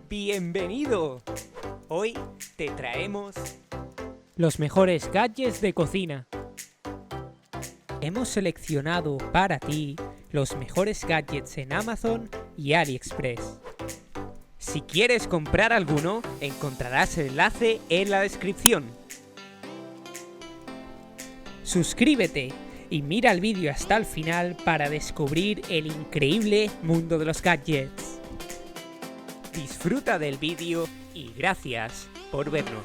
¡Bienvenido! Hoy te traemos los mejores gadgets de cocina. Hemos seleccionado para ti los mejores gadgets en Amazon y AliExpress. Si quieres comprar alguno, encontrarás el enlace en la descripción. Suscríbete y mira el vídeo hasta el final para descubrir el increíble mundo de los gadgets. Disfruta del vídeo y gracias por vernos.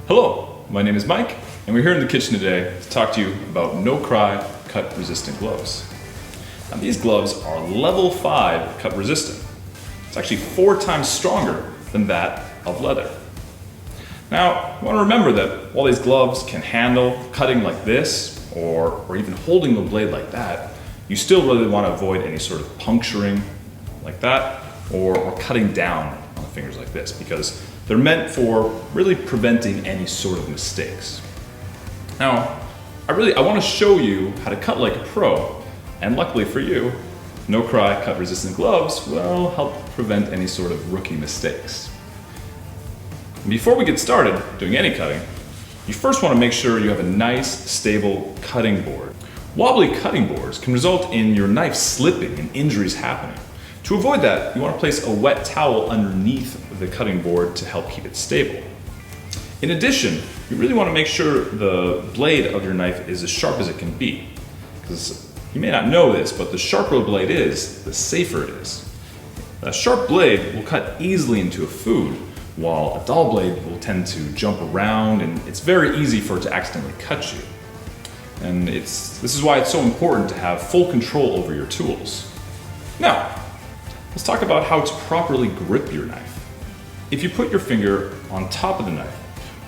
Hello, my name is Mike, and we're here in the kitchen today to talk to you about no-cry cut-resistant gloves. Now these gloves are level 5 cut-resistant. It's actually 4 times stronger than that of leather. Now, you want to remember that while these gloves can handle cutting like this, or even holding the blade like that, you still really want to avoid any sort of puncturing like that, or cutting down on the fingers like this, because they're meant for really preventing any sort of mistakes. Now, I want to show you how to cut like a pro, and luckily for you, no-cry cut-resistant gloves will help prevent any sort of rookie mistakes. Before we get started doing any cutting, you first want to make sure you have a nice, stable cutting board. Wobbly cutting boards can result in your knife slipping and injuries happening. To avoid that, you want to place a wet towel underneath the cutting board to help keep it stable. In addition, you really want to make sure the blade of your knife is as sharp as it can be. Because you may not know this, but the sharper a blade is, the safer it is. A sharp blade will cut easily into a food, while a dull blade will tend to jump around, and it's very easy for it to accidentally cut you. And this is why it's so important to have full control over your tools. Now, let's talk about how to properly grip your knife. If you put your finger on top of the knife,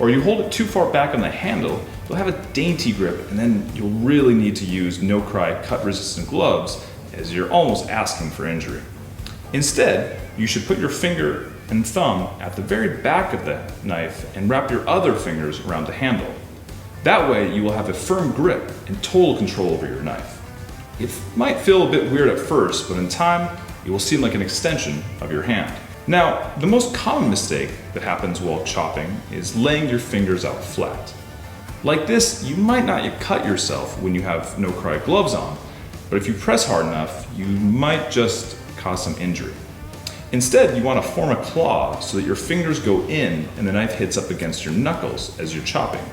or you hold it too far back on the handle, you'll have a dainty grip, and then you'll really need to use no-cry cut-resistant gloves, as you're almost asking for injury. Instead, you should put your finger and thumb at the very back of the knife and wrap your other fingers around the handle. That way, you will have a firm grip and total control over your knife. It might feel a bit weird at first, but in time, it will seem like an extension of your hand. Now, the most common mistake that happens while chopping is laying your fingers out flat. Like this, you might not yet cut yourself when you have no-cry gloves on, but if you press hard enough, you might just cause some injury. Instead, you want to form a claw so that your fingers go in and the knife hits up against your knuckles as you're chopping.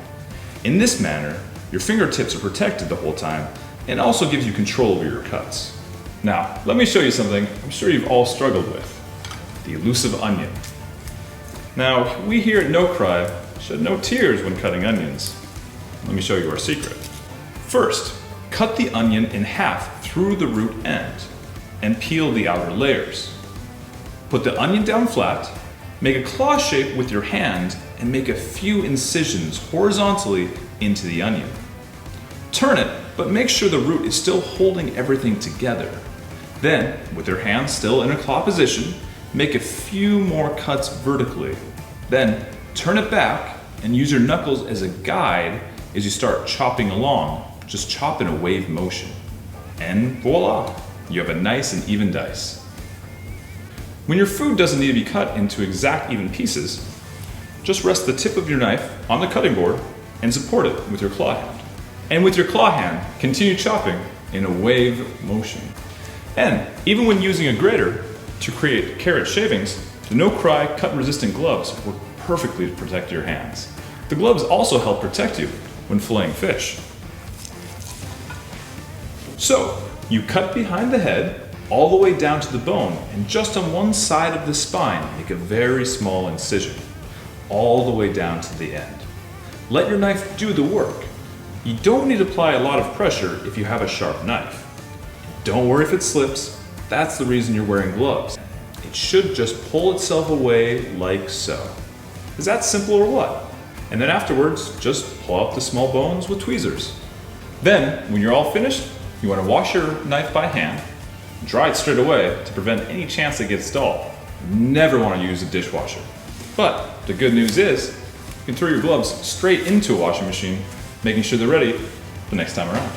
In this manner, your fingertips are protected the whole time and also gives you control over your cuts. Now, let me show you something I'm sure you've all struggled with: the elusive onion. Now, we here at No Cry shed no tears when cutting onions. Let me show you our secret. First, cut the onion in half through the root end and peel the outer layers. Put the onion down flat, make a claw shape with your hand, and make a few incisions horizontally into the onion. Turn it, but make sure the root is still holding everything together. Then, with your hand still in a claw position, make a few more cuts vertically. Then, turn it back and use your knuckles as a guide as you start chopping along. Just chop in a wave motion. And voila, you have a nice and even dice. When your food doesn't need to be cut into exact even pieces, just rest the tip of your knife on the cutting board and support it with your claw hand. And with your claw hand, continue chopping in a wave motion. And even when using a grater to create carrot shavings, the No Cry cut-resistant gloves work perfectly to protect your hands. The gloves also help protect you when filleting fish. So, you cut behind the head all the way down to the bone, and just on one side of the spine, make a very small incision, all the way down to the end. Let your knife do the work. You don't need to apply a lot of pressure if you have a sharp knife. Don't worry if it slips, that's the reason you're wearing gloves. It should just pull itself away like so. Is that simple or what? And then afterwards, just pull out the small bones with tweezers. Then, when you're all finished, you want to wash your knife by hand, dry it straight away to prevent any chance it gets dull. Never want to use a dishwasher. But the good news is, you can throw your gloves straight into a washing machine, making sure they're ready the next time around.